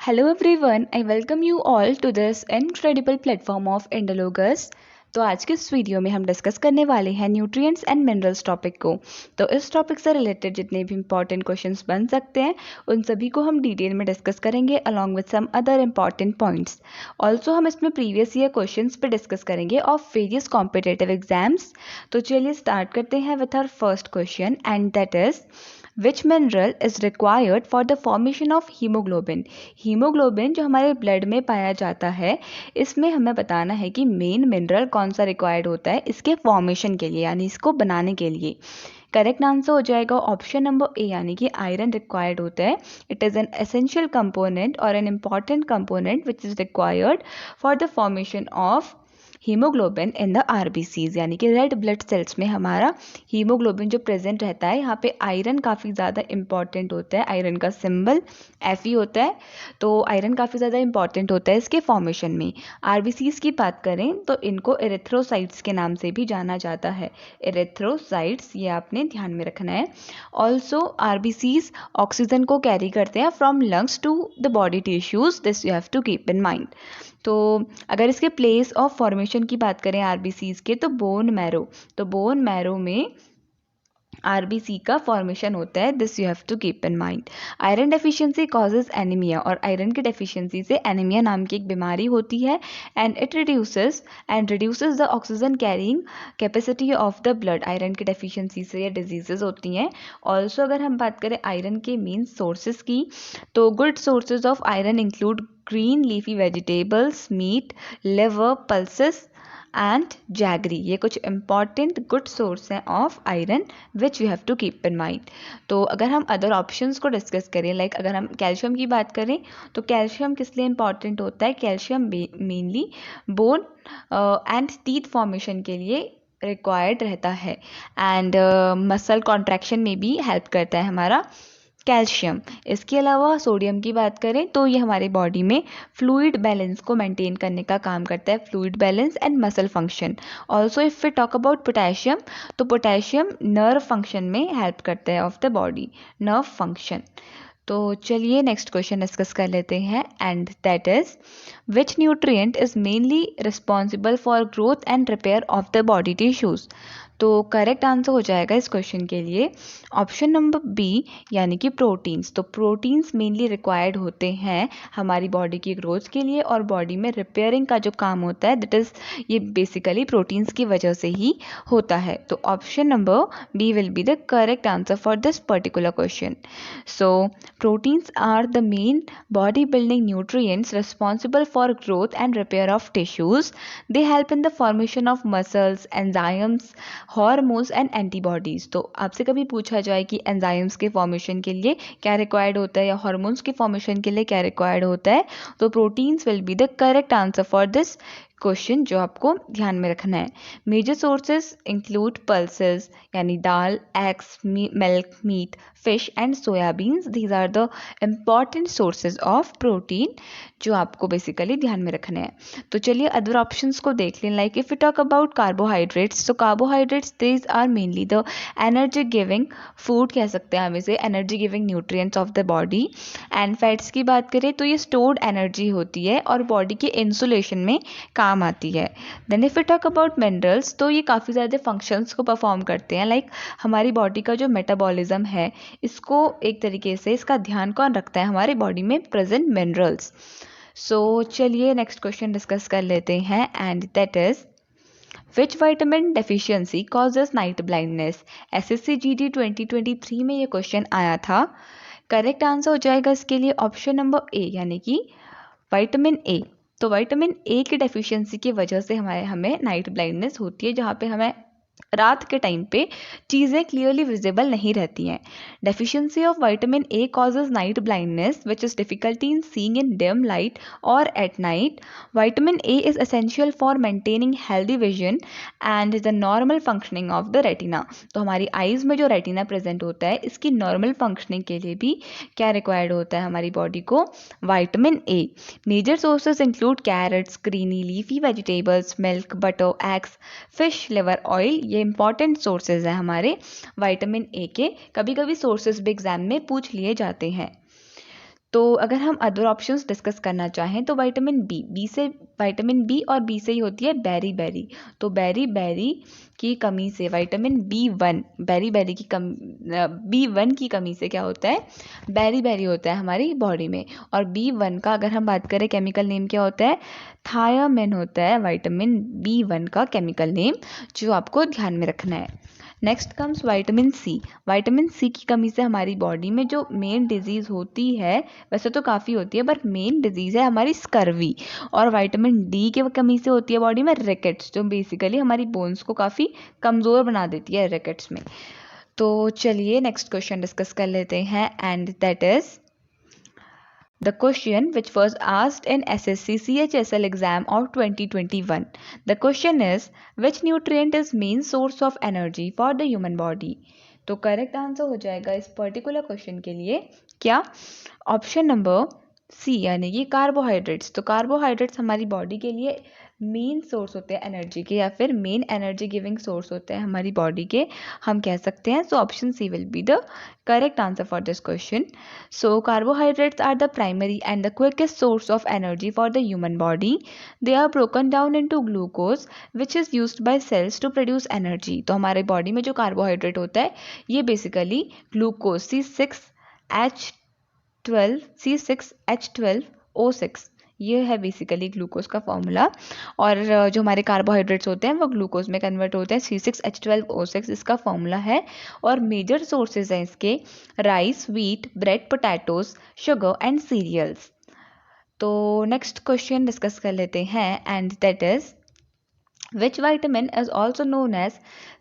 Hello everyone, I welcome you all to this incredible platform of Indologus। तो आज के इस वीडियो में हम डिस्कस करने वाले हैं न्यूट्रिएंट्स एंड मिनरल्स टॉपिक को। तो इस टॉपिक से रिलेटेड जितने भी इंपॉर्टेंट क्वेश्चंस बन सकते हैं उन सभी को हम डिटेल में डिस्कस करेंगे along with some other important points. Also हम इसमें प्रीवियस ईयर क्वेश्चंस पे डिस्कस करेंगे ऑफ वेरियस कॉम्पिटिटिव एग्जाम्स। तो चलिए स्टार्ट करते हैं with our first question and that is which mineral is required for the formation of haemoglobin. Haemoglobin जो हमारे ब्लड में पाया जाता है, इसमें हमें बताना है कि मेन मिनरल कौन सा रिक्वायर्ड होता है इसके फॉर्मेशन के लिए, यानी इसको बनाने के लिए। करेक्ट आंसर हो जाएगा ऑप्शन नंबर ए, यानी कि आयरन रिक्वायर्ड होता है। It is an essential component और an important component which is required for the formation of haemoglobin in the RBCs, यानी कि रेड ब्लड सेल्स में हमारा हीमोग्लोबिन जो प्रेजेंट रहता है, यहाँ पे आयरन काफ़ी ज़्यादा इंपॉर्टेंट होता है। आयरन का सिंबल Fe होता है, तो आयरन काफ़ी ज़्यादा इंपॉर्टेंट होता है इसके फॉर्मेशन में। आरबीसीज की बात करें तो इनको एरिथ्रोसाइट्स के नाम से भी जाना जाता है। एरिथ्रोसाइट्स, ये आपने ध्यान में रखना है। ऑल्सो आरबीसीज ऑक्सीजन को कैरी करते हैं from lungs to the body tissues, this you have to keep in mind. तो अगर इसके प्लेस ऑफ फॉर्मेशन की बात करें आरबीसीज के, तो बोन मैरो, तो बोन मैरो में आरबीसी का फॉर्मेशन होता है, this you have to keep in mind. Iron deficiency causes anaemia, और आयरन की डेफिशिएंसी से एनीमिया नाम की एक बीमारी होती है। And it reduces the oxygen carrying capacity of the blood. Iron की डेफिशिएंसी से ये डिजीजेज होती हैं। ऑल्सो अगर हम बात करें आयरन के मेन सोर्सेज की, तो good sources of iron include green leafy vegetables, meat, liver, pulses and jaggery. ये कुछ इंपॉर्टेंट गुड सोर्स हैं of iron which you have to keep in mind. तो अगर हम अदर ऑप्शंस को डिस्कस करें, लाइक अगर हम कैल्शियम की बात करें, तो कैल्शियम किस लिए इंपॉर्टेंट होता है? Calcium mainly bone and teeth formation के लिए रिक्वायर्ड रहता है, एंड मसल कॉन्ट्रैक्शन में भी हेल्प करता है हमारा कैल्शियम। इसके अलावा सोडियम की बात करें तो ये हमारे बॉडी में फ्लूइड बैलेंस को मेंटेन करने का काम करता है, fluid balance and muscle function. Also if we talk about potassium, तो पोटेशियम नर्व फंक्शन में हेल्प करता है of the body, nerve function. तो चलिए नेक्स्ट क्वेश्चन डिस्कस कर लेते हैं and that is which nutrient is mainly responsible for growth and repair of the body tissues. तो करेक्ट आंसर हो जाएगा इस क्वेश्चन के लिए ऑप्शन नंबर बी, यानी कि प्रोटीन्स। तो प्रोटीन्स मेनली रिक्वायर्ड होते हैं हमारी बॉडी की ग्रोथ के लिए, और बॉडी में रिपेयरिंग का जो काम होता है दैट इज़ ये बेसिकली प्रोटीन्स की वजह से ही होता है। तो option number B will be the correct answer for this particular question. So proteins are the main body building nutrients responsible for growth and repair of tissues. They help in the formation of muscles, enzymes, hormones and antibodies. तो आपसे कभी पूछा जाए कि enzymes के formation के लिए क्या रिक्वायर्ड होता है या हॉर्मोन्स के फॉर्मेशन के लिए क्या रिक्वायर्ड होता है, तो proteins will be the correct answer for this question, जो आपको ध्यान में रखना है। मेजर सोर्सेज इंक्लूड पल्सेस, यानी दाल, eggs, milk, meat, fish and soyabeans. These are the important sources of protein जो आपको बेसिकली ध्यान में रखना है। तो चलिए अदर ऑप्शंस को देख लें। Like if you talk about carbohydrates, तो carbohydrates these are mainly the energy giving food, कह सकते हैं हम इसे, energy giving nutrients of the body. And fats की बात करें तो ये स्टोर्ड एनर्जी होती है और बॉडी के इंसुलेशन में काम आती है। Then if you talk about minerals, तो ये काफ़ी ज़्यादा फंक्शंस को परफॉर्म करते हैं। लाइक हमारी बॉडी का जो मेटाबॉलिज्म है, इसको एक तरीके से इसका ध्यान कौन रखता है? हमारी बॉडी में प्रेजेंट मिनरल्स। सो चलिए नेक्स्ट क्वेश्चन डिस्कस कर लेते हैं and that is which vitamin deficiency causes night blindness. SSC GD 2023 में ये क्वेश्चन आया था। करेक्ट आंसर हो जाएगा इसके लिए ऑप्शन नंबर ए, यानी कि विटामिन ए। तो विटामिन ए की डेफिशिएंसी की वजह से हमें नाइट ब्लाइंडनेस होती है, जहाँ पे हमें रात के टाइम पे चीज़ें क्लियरली विजिबल नहीं रहती हैं। Deficiency of vitamin A causes night blindness which is difficulty in seeing in dim light or at night. Vitamin A is essential for maintaining healthy vision and the normal functioning of the retina. तो हमारी eyes में जो retina present होता है, इसकी normal functioning के लिए भी क्या रिक्वायर्ड होता है हमारी बॉडी को? Vitamin A. Major sources include carrots, greeny leafy vegetables, milk, butter, eggs, fish, liver oil. ये इंपॉर्टेंट सोर्सेज हैं हमारे विटामिन ए के। कभी कभी सोर्सेज भी एग्जाम में पूछ लिए जाते हैं। तो अगर हम अदर ऑप्शंस डिस्कस करना चाहें तो विटामिन बी और बी से ही होती है बेरी बेरी। तो बेरी की कमी से विटामिन बी1 की कमी से क्या होता है, बेरी होता है हमारी बॉडी में। और बी1 का अगर हम बात करें केमिकल नेम क्या होता है, थायामिन होता है विटामिन बी1 का केमिकल नेम, जो आपको ध्यान में रखना है। नेक्स्ट कम्स विटामिन सी की कमी से हमारी बॉडी में जो मेन डिजीज़ होती है, वैसे तो काफ़ी होती है बट मेन डिजीज़ है हमारी स्कर्वी। और विटामिन डी की कमी से होती है बॉडी में रिकेट्स, जो बेसिकली हमारी बोन्स को काफ़ी कमज़ोर बना देती है रिकेट्स में। तो चलिए नेक्स्ट क्वेश्चन डिस्कस कर लेते हैं, and that is the question which was asked in SSC CHSL exam of 2021. The question is, which nutrient is main source of energy for the human body? तो correct answer हो जाएगा इस particular question के लिए क्या, option number C, यानी कि carbohydrates. तो कार्बोहाइड्रेट्स हमारी बॉडी के लिए मेन सोर्स होते हैं एनर्जी के, या फिर मेन एनर्जी गिविंग सोर्स होते हैं हमारी बॉडी के, हम कह सकते हैं। So option C will be the correct answer for this question. So carbohydrates are the primary and the quickest source of energy for the human body. They are broken down into glucose which is used by cells to produce energy. तो हमारे body में जो carbohydrate होता है ये basically glucose C6H12O6 ये है basically glucose का फॉर्मूला। और जो हमारे कार्बोहाइड्रेट्स होते हैं वो ग्लूकोज में कन्वर्ट होते हैं, C6H12O6 इसका फॉर्मूला है। और मेजर सोर्सेज हैं इसके rice, wheat, bread, potatoes, sugar and cereals. तो नेक्स्ट क्वेश्चन डिस्कस कर लेते हैं, and that is which vitamin is also known as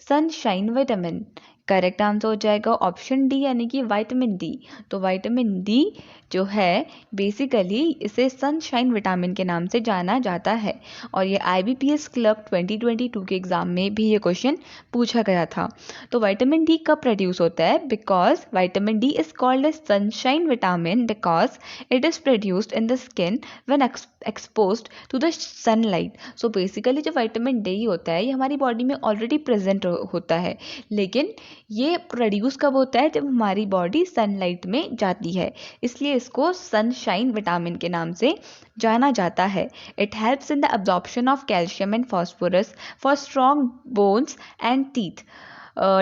sunshine vitamin. Correct answer हो जाएगा ऑप्शन डी, यानी कि विटामिन डी। तो विटामिन डी जो है बेसिकली इसे सनशाइन विटामिन के नाम से जाना जाता है। और ये IBPS क्लर्क 2022 के एग्जाम में भी ये क्वेश्चन पूछा गया था। तो विटामिन डी कब प्रोड्यूस होता है, because vitamin D is called as sunshine vitamin because it is produced in the skin when exposed to the sunlight. So basically जो विटामिन डी होता है ये हमारी बॉडी में ऑलरेडी प्रेजेंट होता है, लेकिन ये प्रोड्यूस कब होता है, जब हमारी बॉडी सनलाइट में जाती है, इसलिए इसको सनशाइन विटामिन के नाम से जाना जाता है। It helps in the absorption of calcium and phosphorus for strong bones and teeth.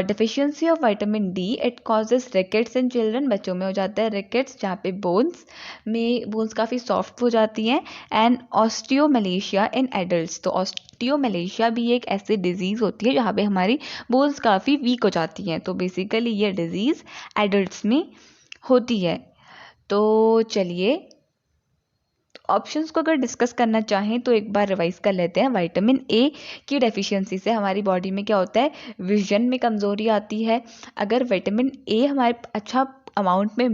Deficiency of vitamin D it causes rickets in children, बच्चों में हो जाता है रिकेट्स, जहाँ पे बोन्स काफ़ी सॉफ्ट हो जाती हैं। And osteomalacia in adults. तो ऑस्टियोमलेशिया भी एक ऐसी डिजीज़ होती है जहाँ पे हमारी बोन्स काफ़ी वीक हो जाती हैं। तो बेसिकली ये डिजीज़ एडल्ट्स में होती है। तो चलिए ऑप्शंस को अगर डिस्कस करना चाहें तो एक बार रिवाइज कर लेते हैं। विटामिन ए की डेफिशिएंसी से हमारी बॉडी में क्या होता है, विजन में कमज़ोरी आती है। अगर विटामिन ए हमारे अच्छा अमाउंट में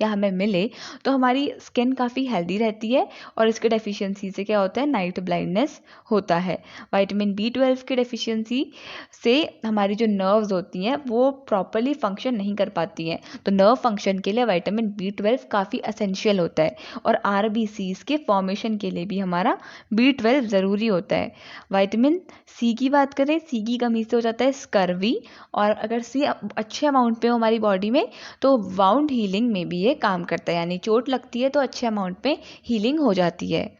हमें मिले तो हमारी स्किन काफ़ी हेल्दी रहती है। और इसके डेफिशिएंसी से क्या होता है, नाइट ब्लाइंडनेस होता है। विटामिन B12 की डेफिशिएंसी से हमारी जो नर्व्स होती हैं वो प्रॉपरली फंक्शन नहीं कर पाती हैं। तो नर्व फंक्शन के लिए विटामिन B12 काफ़ी एसेंशियल होता है। और RBCs के फॉर्मेशन के लिए भी हमारा B12 ज़रूरी होता है। विटामिन सी की बात करें, सी की कमी से हो जाता है स्कर्वी। और अगर सी अच्छे अमाउंट पे हो हमारी बॉडी में तो वाउंड हीलिंग में भी ये काम करता है, यानी चोट लगती है तो अच्छे अमाउंट पे हीलिंग हो जाती है।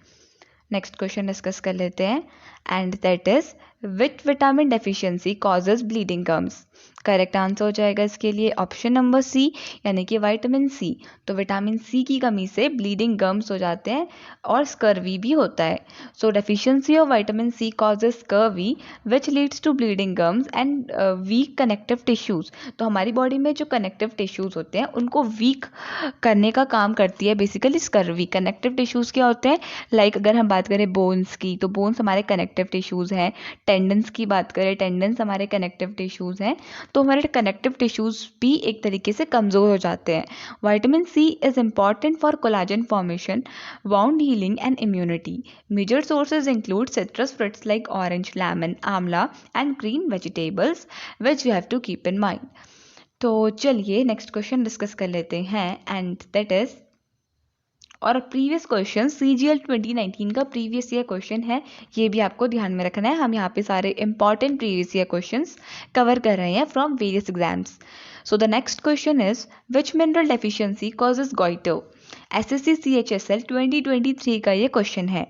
नेक्स्ट क्वेश्चन डिस्कस कर लेते हैं, and that is which vitamin deficiency causes bleeding gums. Correct answer हो जाएगा इसके लिए ऑप्शन नंबर सी, यानी कि विटामिन सी। तो विटामिन सी की कमी से ब्लीडिंग गम्स हो जाते हैं और स्कर्वी भी होता है। So deficiency of vitamin C causes scurvy which leads to bleeding gums and weak connective tissues. तो हमारी बॉडी में जो कनेक्टिव टिश्यूज़ होते हैं उनको वीक करने का काम करती है बेसिकली स्कर्वी। कनेक्टिव टिश्यूज़ क्या होते हैं, लाइक अगर हम बात करें बोन्स की, तो बोन्स हमारे कनेक्टिव टिश्यूज़ हैं। टेंडन्स की बात करें, टेंडन्स हमारे कनेक्टिव टिश्यूज़ हैं। तो हमारे कनेक्टिव टिश्यूज़ भी एक तरीके से कमज़ोर हो जाते हैं। Vitamin C is important for collagen formation, wound healing and immunity. Major sources include citrus fruits like orange, lemon, amla and green vegetables which you have to keep in mind. तो चलिए नेक्स्ट क्वेश्चन डिस्कस कर लेते हैं, and that is our previous question CGL 2019 का previous year question है, ये भी आपको ध्यान में रखना है। हम यहाँ पे सारे important previous year questions cover कर रहे हैं from various exams. So the next question is which mineral deficiency causes goitre. SSC CHSL 2023 का ये क्वेश्चन है।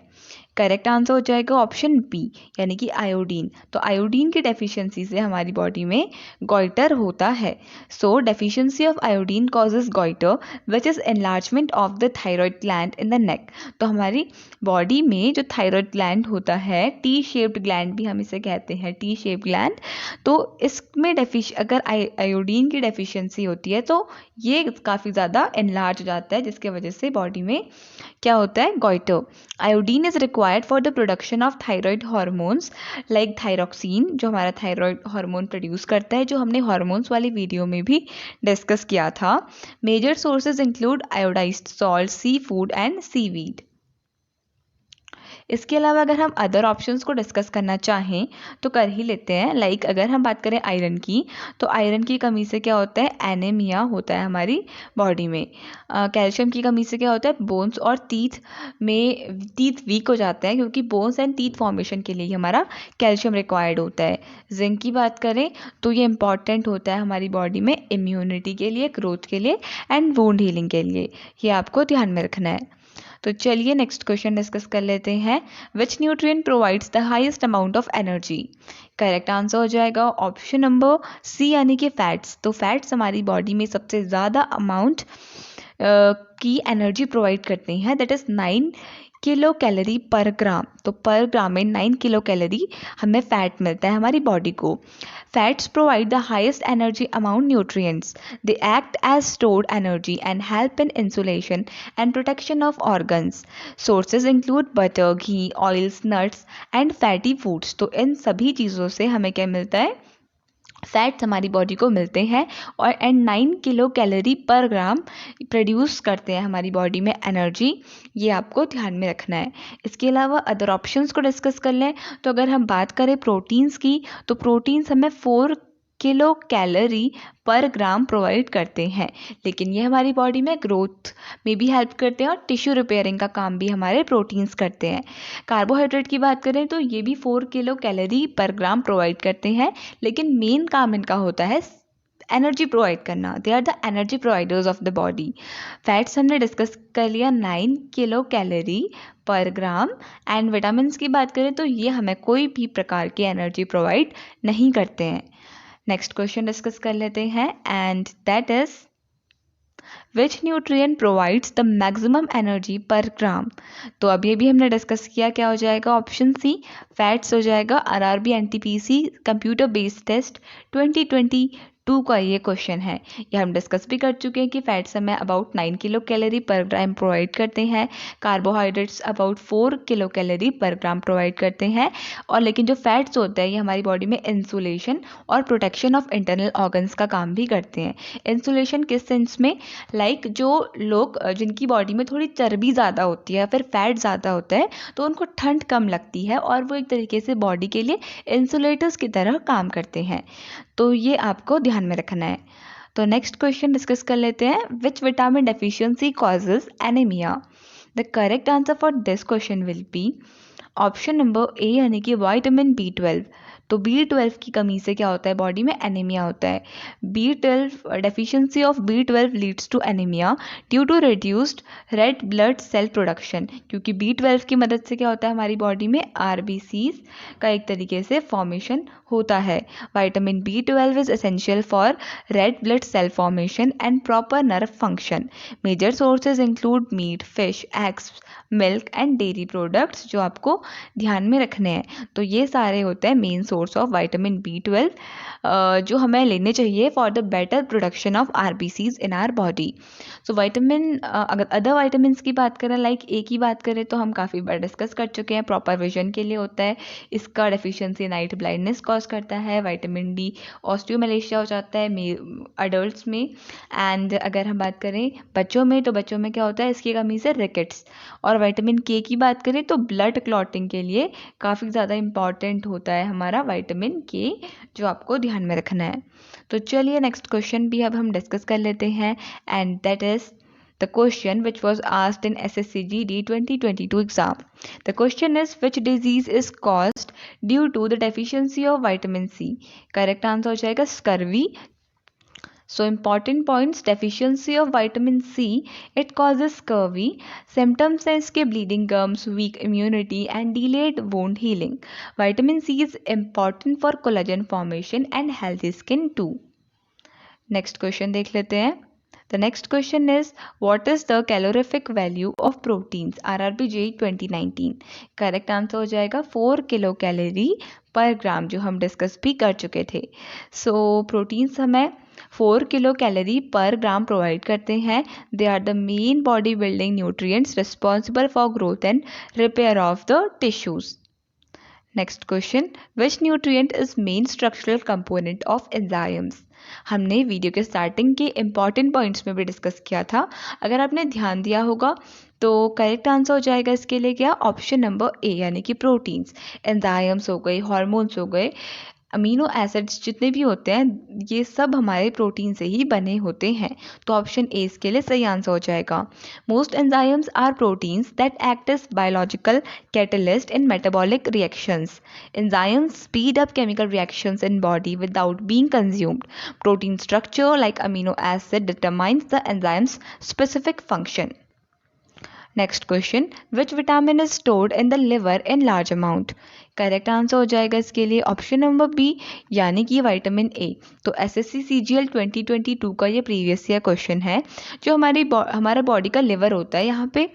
करेक्ट आंसर हो जाएगा ऑप्शन बी, यानी कि आयोडीन। तो आयोडीन की डेफिशिएंसी से हमारी बॉडी में गॉइटर होता है। So deficiency of iodine causes goitre which is enlargement of the thyroid gland in the neck. तो हमारी बॉडी में जो थायराइड ग्लैंड होता है, टी शेप्ड ग्लैंड भी हम इसे कहते हैं, टी शेप्ड ग्लैंड, तो इसमें अगर आयोडीन की डेफिशिएंसी होती है तो ये काफ़ी ज़्यादा एनलार्ज हो जाता है, जिसके वजह से बॉडी में क्या होता है, goitre. Iodine is required for the production of thyroid hormones like thyroxine, जो हमारा थायराइड हार्मोन प्रोड्यूस करता है, जो हमने हार्मोन्स वाली वीडियो में भी डिस्कस किया था। Major sources include iodised salt, sea food and seaweed. इसके अलावा अगर हम अदर ऑप्शंस को डिस्कस करना चाहें तो कर ही लेते हैं। लाइक अगर हम बात करें आयरन की, तो आयरन की कमी से क्या होता है, एनीमिया होता है हमारी बॉडी में। कैल्शियम की कमी से क्या होता है, बोन्स और टीथ वीक हो जाते हैं, क्योंकि बोन्स एंड टीथ फॉर्मेशन के लिए हमारा कैल्शियम रिक्वायर्ड होता है। जिंक की बात करें तो ये इंपॉर्टेंट होता है हमारी बॉडी में इम्यूनिटी के लिए, ग्रोथ के लिए एंड वुंड हीलिंग के लिए। ये आपको ध्यान में रखना है। तो चलिए नेक्स्ट क्वेश्चन डिस्कस कर लेते हैं। विच nutrient provides the highest amount of energy. Correct answer हो जाएगा ऑप्शन नंबर सी, यानी कि फैट्स। तो फैट्स हमारी बॉडी में सबसे ज़्यादा अमाउंट की एनर्जी प्रोवाइड करते हैं, दैट इज़ 9 किलो कैलोरी पर ग्राम। तो पर ग्राम में 9 किलो कैलोरी हमें फैट मिलता है हमारी बॉडी को। Fats provide the highest energy amount nutrients. They act as stored energy and help in insulation and protection of organs. Sources include butter, ghee, oils, nuts and fatty foods. तो इन सभी चीज़ों से हमें क्या मिलता है, फैट्स हमारी बॉडी को मिलते हैं, और 9 किलो कैलोरी पर ग्राम प्रोड्यूस करते हैं हमारी बॉडी में एनर्जी। ये आपको ध्यान में रखना है। इसके अलावा अदर ऑप्शंस को डिस्कस कर लें तो अगर हम बात करें प्रोटीन्स की, तो प्रोटीन्स हमें 4 किलो कैलोरी पर ग्राम प्रोवाइड करते हैं, लेकिन ये हमारी बॉडी में ग्रोथ में भी हेल्प करते हैं और टिश्यू रिपेयरिंग का काम भी हमारे प्रोटीन्स करते हैं। कार्बोहाइड्रेट की बात करें तो ये भी 4 किलो कैलोरी पर ग्राम प्रोवाइड करते हैं, लेकिन मेन काम इनका होता है एनर्जी प्रोवाइड करना। They are the energy providers of the body. Fats हमने डिस्कस कर लिया 9 किलो कैलोरी पर ग्राम, एंड विटामिन की बात करें तो ये हमें कोई भी प्रकार की एनर्जी प्रोवाइड नहीं करते हैं। नेक्स्ट क्वेश्चन डिस्कस कर लेते हैं, and that is which nutrient provides the maximum energy per ग्राम। तो अब ये भी हमने डिस्कस किया, क्या हो जाएगा, ऑप्शन सी फैट्स हो जाएगा। RRB NTPC computer based test 2022 का ये क्वेश्चन है। ये हम डिस्कस भी कर चुके हैं कि फैट्स हमें अबाउट 9 किलो कैलोरी पर ग्राम प्रोवाइड करते हैं, कार्बोहाइड्रेट्स अबाउट 4 किलो कैलोरी पर ग्राम प्रोवाइड करते हैं, और लेकिन जो फैट्स होते हैं ये हमारी बॉडी में इंसुलेशन और प्रोटेक्शन ऑफ इंटरनल ऑर्गन्स का काम भी करते हैं। इंसुलेशन किस सेंस में, लाइक जो लोग जिनकी बॉडी में थोड़ी चर्बी ज़्यादा होती है या फिर फैट ज़्यादा होता है, तो उनको ठंड कम लगती है और वो एक तरीके से बॉडी के लिए इंसुलेटर्स की तरह काम करते हैं। तो ये आपको ध्यान में रखना है। तो नेक्स्ट क्वेश्चन डिस्कस कर लेते हैं, which vitamin deficiency causes anaemia. The correct answer for this question will be option number A, यानी कि विटामिन B12। तो B12 की कमी से क्या होता है, बॉडी में एनीमिया होता है। B12 deficiency of B12 leads to anaemia due to reduced red blood cell production. क्योंकि B12 की मदद से क्या होता है, हमारी बॉडी में RBCs का एक तरीके से फॉर्मेशन होता है। Vitamin B12 is essential for red blood cell formation and proper nerve function. Major sources include meat, fish, eggs, milk and dairy products, जो आपको ध्यान में रखने हैं। तो ये सारे होते हैं main source of vitamin B12 जो हमें लेने चाहिए for the better production of RBCs in our body. So vitamin, अगर अदर विटामिन की बात करें, लाइक ए की बात करें तो हम काफ़ी बार डिस्कस कर चुके हैं, प्रॉपर विजन के लिए होता है। इसका डेफिशिएंसी नाइट ब्लाइंडनेस कॉज करता है। विटामिन D ऑस्टियोमलेशिया हो जाता है अडल्ट्स में। एंड अगर हम बात करें बच्चों में, तो बच्चों में क्या होता है, इसकी कमी से रिकेट्स। और विटामिन K की बात करें तो ब्लड क्लॉटिंग के लिए काफ़ी ज़्यादा इंपॉर्टेंट होता है हमारा विटामिन K, जो आपको ध्यान में रखना है। तो चलिए नेक्स्ट क्वेश्चन भी अब हम डिस्कस कर लेते हैं, and that is the question which was asked in SSCGD 2022 exam. The question is, which disease is caused due to the deficiency of vitamin C? Correct answer हो जाएगा scurvy. So important points: deficiency of vitamin C, it causes scurvy. Symptoms हैं इसके bleeding gums, weak immunity and delayed wound healing. Vitamin C is important for collagen formation and healthy skin too. Next question देख लेते हैं. The next question is, what is the calorific value of proteins? RRB JEE 2019. Correct answer हो जाएगा 4 kilo calorie पर ग्राम, जो हम discuss भी कर चुके थे. सो प्रोटीन्स हमें 4 किलो कैलोरी पर ग्राम प्रोवाइड करते हैं. They are the main body building nutrients responsible for growth and repair of the tissues. Next question, which nutrient is main structural component of enzymes? हमने वीडियो के स्टार्टिंग के important points में भी discuss किया था. अगर आपने ध्यान दिया होगा तो करेक्ट आंसर हो जाएगा इसके लिए क्या? ऑप्शन नंबर ए, यानी कि प्रोटीन्स. एंजाइम्स हो गए, हार्मोन्स हो गए, अमीनो एसिड्स जितने भी होते हैं, ये सब हमारे प्रोटीन से ही बने होते हैं. तो ऑप्शन ए इसके लिए सही आंसर हो जाएगा. Most enzymes are proteins that act as biological catalyst in metabolic reactions. Enzymes speed up chemical reactions in body without being consumed. Protein structure like amino acid determines the enzyme's specific function. Next question, which vitamin is stored in the liver in large amount? Correct answer हो जाएगा इसके लिए option number B, यानी कि vitamin A. तो SSC CGL 2022 का ये previous year question है. जो हमारा बॉडी का लिवर होता है, यहाँ पे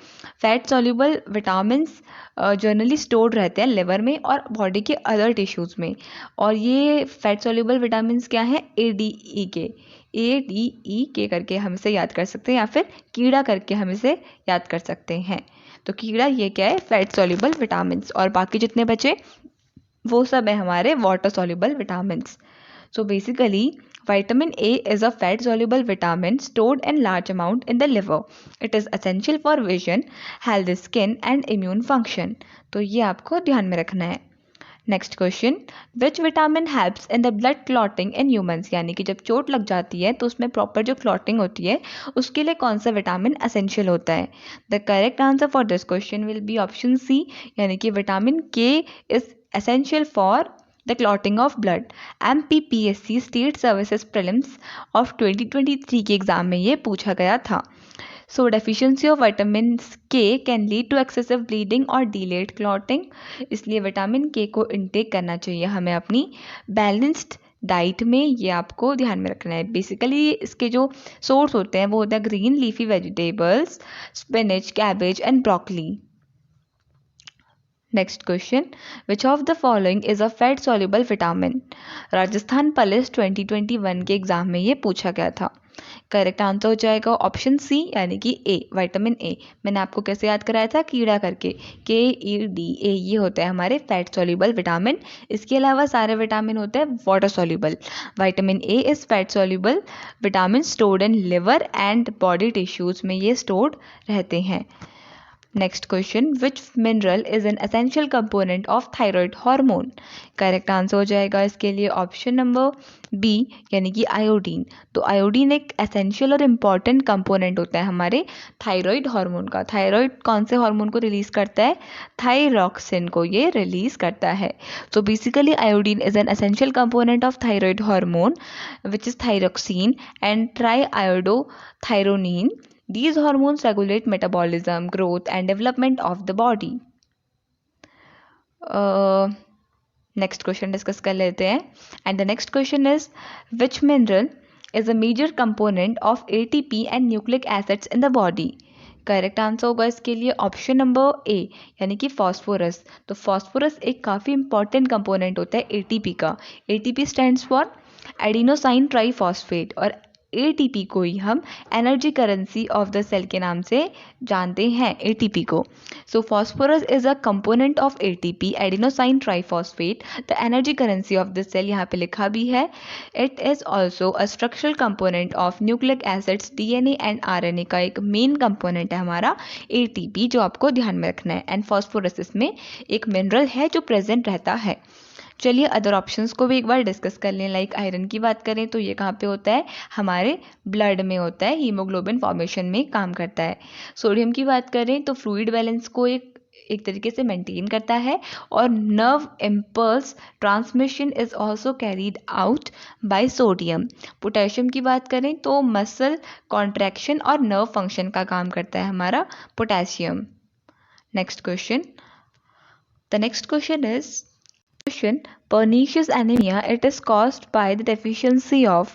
fat soluble vitamins generally stored रहते हैं लिवर में और बॉडी के अदर टिश्यूज़ में. और ये फैट सॉल्युबल विटामिन्स क्या हैं? ADE करके हम इसे याद कर सकते हैं, या फिर कीड़ा करके हम इसे याद कर सकते हैं. तो कीड़ा ये क्या है? Fat soluble vitamins. और बाकी जितने बचे वो सब है हमारे water soluble vitamins. So basically vitamin A is a fat soluble vitamin stored in large amount in the liver. It is essential for vision, healthy skin and immune function. तो ये आपको ध्यान में रखना है. Next question, which vitamin helps in the blood clotting in humans? यानी कि जब चोट लग जाती है तो उसमें प्रॉपर जो क्लॉटिंग होती है उसके लिए कौन सा विटामिन एसेंशियल होता है? The correct answer for this question will be option C, यानी कि vitamin K is essential for the clotting of blood. MPPSC State Services Prelims of 2023 के एग्जाम में ये पूछा गया था. So deficiency of vitamin K can lead to excessive bleeding or delayed clotting. इसलिए vitamin के को इनटेक करना चाहिए हमें अपनी बैलेंस्ड डाइट में. ये आपको ध्यान में रखना है. बेसिकली इसके जो सोर्स होते हैं वो होता है green leafy vegetables, spinach, cabbage and broccoli. Next question, which of the following is a fat soluble vitamin? Rajasthan police 2021 के एग्जाम में ये पूछा गया था. करेक्ट आंसर हो जाएगा ऑप्शन सी, यानी कि ए, विटामिन ए. मैंने आपको कैसे याद कराया था? कीड़ा करके. KEDA ये होता है हमारे फैट सॉल्युबल विटामिन. इसके अलावा सारे विटामिन होते हैं water soluble. Vitamin A is fat soluble vitamin stored in liver and body tissues में ये स्टोर्ड रहते हैं. Next question, which mineral is an essential component of thyroid hormone? Correct answer हो जाएगा इसके लिए ऑप्शन नंबर बी, यानी कि आयोडीन. तो आयोडीन एक एसेंशियल और इम्पॉर्टेंट कंपोनेंट होता है हमारे थायराइड हार्मोन का. थायराइड कौन से हार्मोन को रिलीज करता है? थायरॉक्सिन को ये रिलीज करता है. तो basically iodine is an essential component of thyroid hormone which is thyroxine and triiodothyronine. These hormones regulate metabolism, growth and development of the body. Next question discuss कर लेते हैं. And the next question is, which mineral is a major component of ATP and nucleic acids in the body? Correct answer होगा इसके लिए option number A, यानी कि phosphorus. तो phosphorus एक काफ़ी इंपॉर्टेंट कंपोनेंट होता है ATP का. ATP stands for adenosine triphosphate. और ATP को ही हम energy currency of the cell के नाम से जानते हैं, ATP को. So phosphorus is a component of ATP, adenosine triphosphate, the energy currency of the cell. यहाँ पे लिखा भी है. It is also a structural component of nucleic acids. DNA एंड RNA का एक मेन कंपोनेंट है हमारा ATP, जो आपको ध्यान में रखना है. एंड फॉस्फोरस इसमें एक मिनरल है जो प्रेजेंट रहता है. चलिए अदर ऑप्शंस को भी एक बार डिस्कस कर लें. लाइक आयरन की बात करें तो ये कहाँ पे होता है? हमारे ब्लड में होता है, हीमोग्लोबिन फॉर्मेशन में काम करता है. सोडियम की बात करें तो फ्लूइड बैलेंस को एक एक तरीके से मेंटेन करता है, और nerve impulse transmission is also carried out by sodium. Potassium की बात करें तो मसल कॉन्ट्रैक्शन और नर्व फंक्शन का काम करता है हमारा potassium. Next question, the next question is pernicious anemia, it is caused by the deficiency of,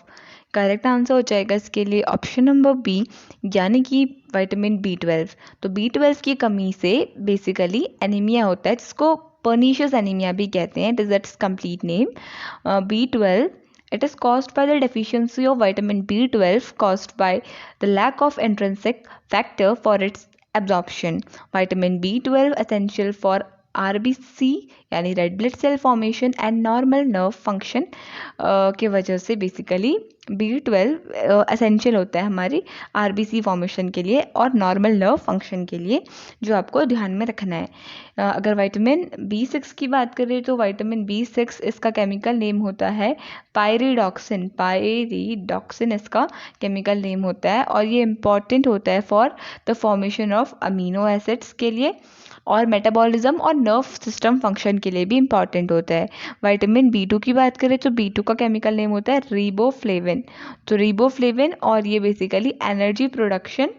correct answer हो जाएगा इसके लिए ऑप्शन नंबर बी, यानी कि विटामिन B12। तो B12 की कमी से बेसिकली एनीमिया होता है, जिसको पर्नीशियस एनीमिया भी कहते हैं। It is that's complete name. B12, it is caused by the deficiency of vitamin B12 caused by the lack of intrinsic factor for its absorption. Vitamin B12 essential for RBC यानी red blood cell formation and normal nerve function की वजह से basically B12 essential होता है हमारी RBC formation के लिए और नॉर्मल नर्व फंक्शन के लिए, जो आपको ध्यान में रखना है। अगर विटामिन B6 की बात करें तो विटामिन B6 इसका केमिकल नेम होता है पायरिडॉक्सिन। पायरिडॉक्सिन इसका केमिकल नेम होता है, और ये इम्पॉर्टेंट होता है for the formation of amino acids के लिए, और मेटाबॉलिज्म और नर्व सिस्टम फंक्शन के लिए भी इम्पॉर्टेंट होता है। विटामिन B2 की बात करें तो B2 का केमिकल नेम होता है रिबोफ्लेविन। तो रिबोफ्लेविन, और ये बेसिकली एनर्जी प्रोडक्शन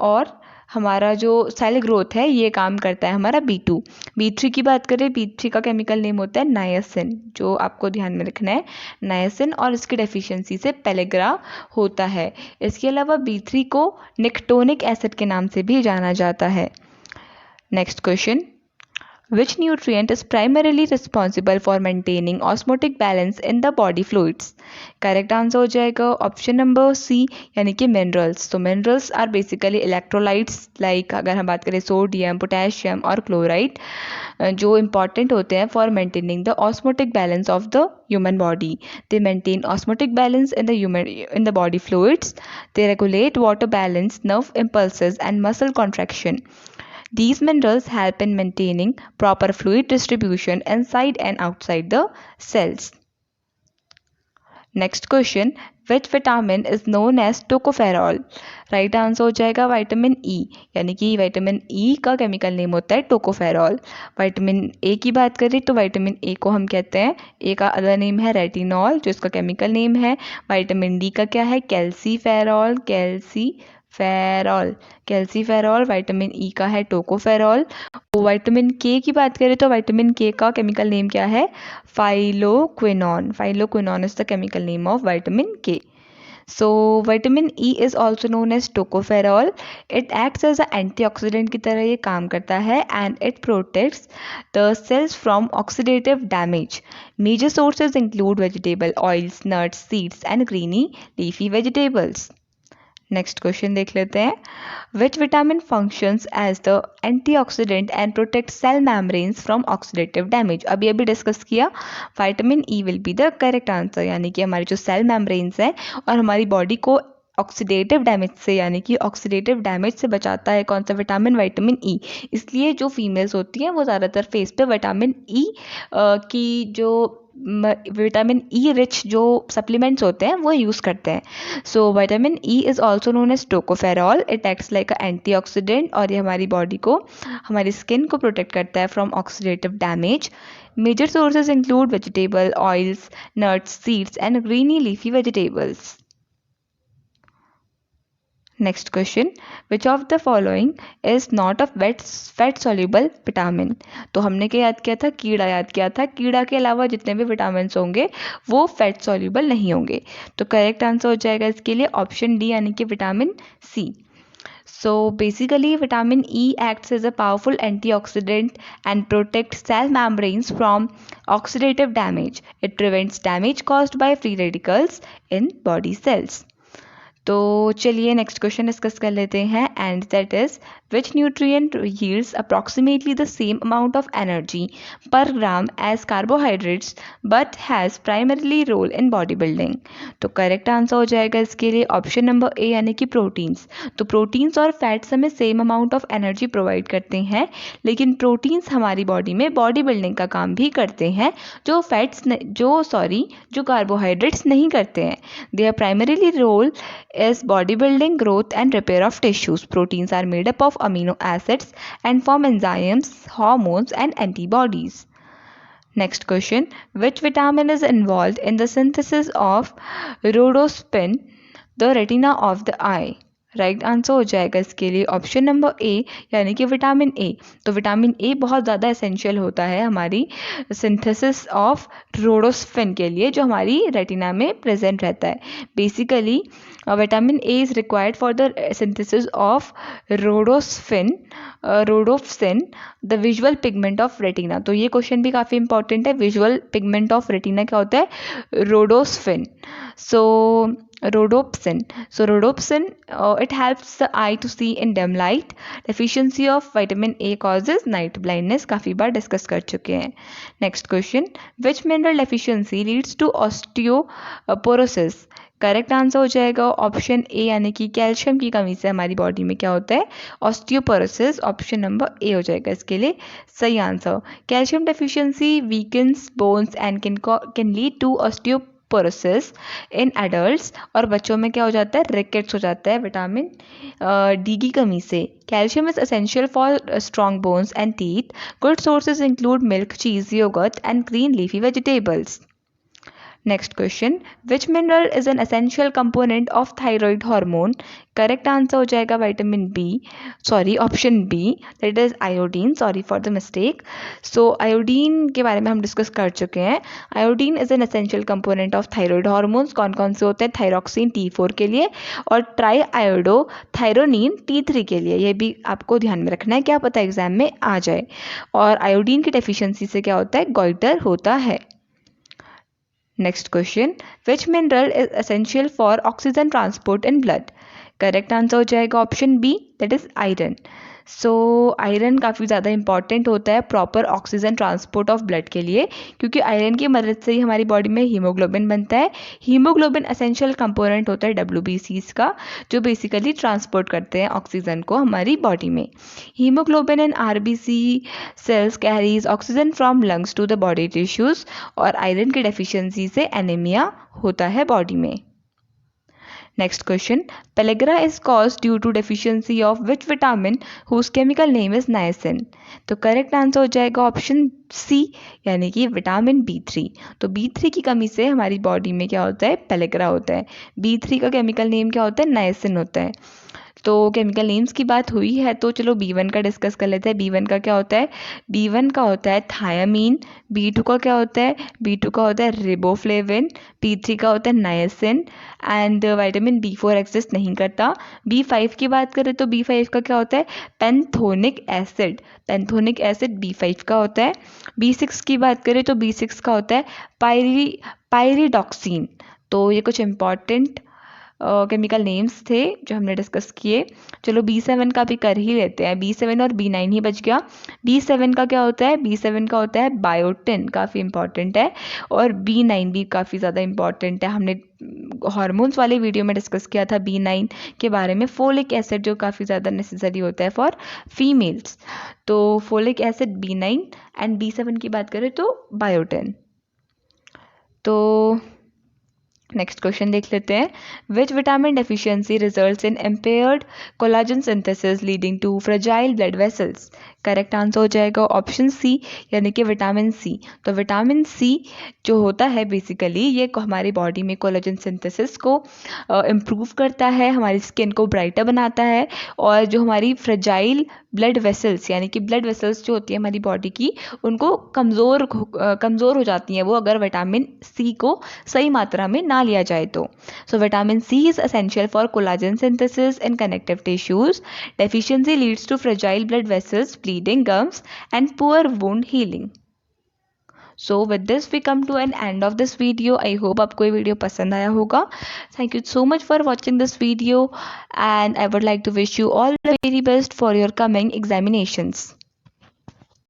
और हमारा जो सेल ग्रोथ है ये काम करता है हमारा B2। B3 की बात करें, B3 का केमिकल नेम होता है नायसिन, जो आपको ध्यान में रखना है नायसिन, और इसकी डेफिशिएंसी से पेलेग्रा होता है। इसके अलावा B3 को निकोटोनिक एसिड के नाम से भी जाना जाता है। Next question, which nutrient is primarily responsible for maintaining osmotic balance in the body fluids? Correct answer हो जाएगा ऑप्शन नंबर सी, यानी कि मिनरल्स। तो minerals are basically electrolytes, like अगर हम बात करें सोडियम, पोटेशियम और क्लोराइड, जो इंपॉर्टेंट होते हैं for maintaining the osmotic balance of the human body. They maintain osmotic balance in the body fluids. They regulate water balance, nerve impulses and muscle contraction. These minerals help in maintaining proper fluid distribution inside and outside the cells. Next question, which vitamin is known as tocopherol? Right answer हो जाएगा vitamin E, यानी कि vitamin E का chemical name होता है tocopherol. Vitamin A की बात करें तो विटामिन ए को हम कहते हैं, ए का अदर नेम है रेटिनॉल, जो इसका केमिकल नेम है। विटामिन डी का क्या है, कैल्सीफेरॉल, कैल्सीफेरॉल। विटामिन ई का है टोकोफेरॉल। विटामिन के की बात करें तो विटामिन के का केमिकल नेम क्या है, phylloquinone. Phylloquinone is the chemical name of vitamin K. So vitamin E is also known as tocopherol. It acts as an antioxidant की तरह ये काम करता है, and it protects the cells from oxidative damage. Major sources include vegetable oils, nuts, seeds and greeny leafy vegetables. Next question देख लेते हैं, which vitamin functions as the antioxidant and protect cell membranes from oxidative damage. अभी discuss किया, vitamin E will be the correct answer, यानी कि हमारी जो cell membranes हैं और हमारी बॉडी को ऑक्सीडेटिव डैमेज से, यानी कि ऑक्सीडेटिव डैमेज से बचाता है कौन सा विटामिन, विटामिन ई। इसलिए जो फीमेल्स होती हैं वो ज़्यादातर फेस पे विटामिन ई की जो विटामिन ई रिच जो सप्लीमेंट्स होते हैं वो यूज़ करते हैं। So vitamin E is also known as tocopherol. It acts like a antioxidant, और ये हमारी बॉडी को, हमारी स्किन को प्रोटेक्ट करता है from oxidative damage. Major sources include vegetable oils, nuts, seeds and greeny leafy vegetables. Next question, which of the following is not a fat soluble vitamin? तो हमने क्या याद किया था, कीड़ा याद किया था। कीड़ा के अलावा जितने भी विटामिन होंगे वो फैट सॉल्युबल नहीं होंगे। तो करेक्ट आंसर हो जाएगा इसके लिए ऑप्शन डी, यानी कि vitamin C. So basically vitamin E acts as a powerful antioxidant and protects cell membranes from oxidative damage. It prevents damage caused by free radicals in body cells. तो चलिए next question discuss कर लेते हैं, and that is which nutrient yields approximately the same amount of energy per gram as carbohydrates but has primarily role in body building? तो correct answer हो जाएगा इसके लिए ऑप्शन नंबर ए, यानी कि प्रोटीन्स। तो प्रोटीन्स और फैट्स हमें same amount of energy provide करते हैं, लेकिन प्रोटीन्स हमारी बॉडी में बॉडी बिल्डिंग का काम भी करते हैं, जो कार्बोहाइड्रेट्स नहीं करते हैं। They are primarily role is bodybuilding, growth and repair of tissues. Proteins are made up of of amino acids and form enzymes, hormones, and antibodies. Next question, which vitamin is involved in the synthesis of rhodopsin, the retina of the eye? Right answer हो जाएगा इसके लिए option number A, यानी कि vitamin A. तो vitamin A बहुत ज़्यादा essential होता है हमारी सिंथेसिस ऑफ रोडोस्फिन के लिए, जो हमारी रेटिना में प्रेजेंट रहता है। Basically vitamin A is required for the synthesis of rhodopsin rhodopsin, the visual pigment of retina. तो ये क्वेश्चन भी काफ़ी इंपॉर्टेंट है। विजुअल पिगमेंट ऑफ रेटिना क्या होता है? रोडोस्फिन। सो rhodopsin. So rhodopsin, it helps the eye to see in dim light. Deficiency of vitamin A causes night blindness, काफ़ी बार discuss कर चुके हैं। Next question, which mineral deficiency leads to osteoporosis? Correct answer हो जाएगा option A, यानी कि calcium की कमी से हमारी बॉडी में क्या होता है? ऑस्टियोपोरोसिस। ऑप्शन नंबर ए हो जाएगा इसके लिए सही answer. Calcium deficiency weakens bones and can lead to osteoporosis in adults. और बच्चों में क्या हो जाता है? रिकेट्स हो जाता है विटामिन डी की कमी से। Calcium is essential for strong bones and teeth. Good sources include milk, cheese, yogurt and green leafy vegetables. Next question, which mineral is an essential component of thyroid hormone? Correct answer हो जाएगा vitamin B, sorry option B, that is iodine. Sorry for the mistake. So iodine के बारे में हम discuss कर चुके हैं। Iodine is an essential component of thyroid hormones. कौन कौन से होते हैं? थायरोक्सिन T4 के लिए और ट्राई आयोडो थायरोनिन T3 के लिए। ये भी आपको ध्यान में रखना है, क्या पता एग्जाम में आ जाए। और आयोडीन की डेफिशिएंसी से क्या होता है? गॉइटर होता है। Next question, which mineral is essential for oxygen transport in blood? Correct answer हो जाएगा option B, that is iron. So iron काफ़ी ज़्यादा इंपॉर्टेंट होता है proper oxygen transport of blood के लिए, क्योंकि आयरन की मदद से ही हमारी बॉडी में हीमोग्लोबिन बनता है। हीमोग्लोबिन एसेंशियल कंपोनेंट होता है WBCs का, जो बेसिकली ट्रांसपोर्ट करते हैं ऑक्सीजन को हमारी बॉडी में। Haemoglobin in RBC cells carries oxygen from lungs to the body tissues. और आयरन की डेफिशिएंसी से एनीमिया होता है बॉडी में। Next question, pellagra is caused due to deficiency of which vitamin whose chemical name is niacin? तो correct answer हो जाएगा option C, यानी कि विटामिन B3। तो B3 की कमी से हमारी बॉडी में क्या होता है? पेलेग्रा होता है। B3 का केमिकल नेम क्या होता है? नाइसिन होता है। तो केमिकल नेम्स की बात हुई है तो चलो B1 का डिस्कस कर लेते हैं। B1 का क्या होता है? B1 का होता है थायामीन। B2 का क्या होता है? B2 का होता है रिबोफ्लेविन। B3 का होता है niacin and vitamin B4 exist नहीं करता। B5 की बात करें तो B5 का क्या होता है? पेंथोनिक एसिड। पेंथोनिक एसिड B5 का होता है। B6 की बात करें तो B6 का होता है पायरिडॉक्सिन। तो ये कुछ इंपॉर्टेंट केमिकल नेम्स थे जो हमने डिस्कस किए। चलो B7 का भी कर ही लेते हैं। B7 और B9 ही बच गया। B7 का क्या होता है? B7 का होता है बायोटिन, काफ़ी इंपॉर्टेंट है। और B9 भी काफ़ी ज़्यादा इंपॉर्टेंट है। हमने हार्मोन्स वाले वीडियो में डिस्कस किया था B9 के बारे में। फोलिक एसिड जो काफ़ी ज़्यादा नेसेसरी होता है फॉर फीमेल्स। तो folic acid B9 and B7 की बात करें तो बायोटिन। तो नेक्स्ट क्वेश्चन देख लेते हैं, which vitamin deficiency results in impaired collagen synthesis leading to fragile blood vessels? Correct answer हो जाएगा ऑप्शन सी, यानी कि विटामिन सी। तो विटामिन सी जो होता है बेसिकली ये हमारी बॉडी में कोलाजन सिंथेसिस को इम्प्रूव करता है, हमारी स्किन को ब्राइटर बनाता है। और जो हमारी फ्रेजाइल ब्लड वेसल्स, यानी कि ब्लड वेसल्स जो होती है हमारी बॉडी की, उनको कमज़ोर हो जाती हैं वो अगर विटामिन सी को सही मात्रा में ना लिया जाए तो। So vitamin C is essential for collagen synthesis in connective tissues. Deficiency leads to fragile blood vessels, bleeding gums and poor wound healing. So with this we come to an end of this video. I hope आपको ये video पसंद आया होगा. Thank you so much for watching this video and I would like to wish you all the very best for your coming examinations.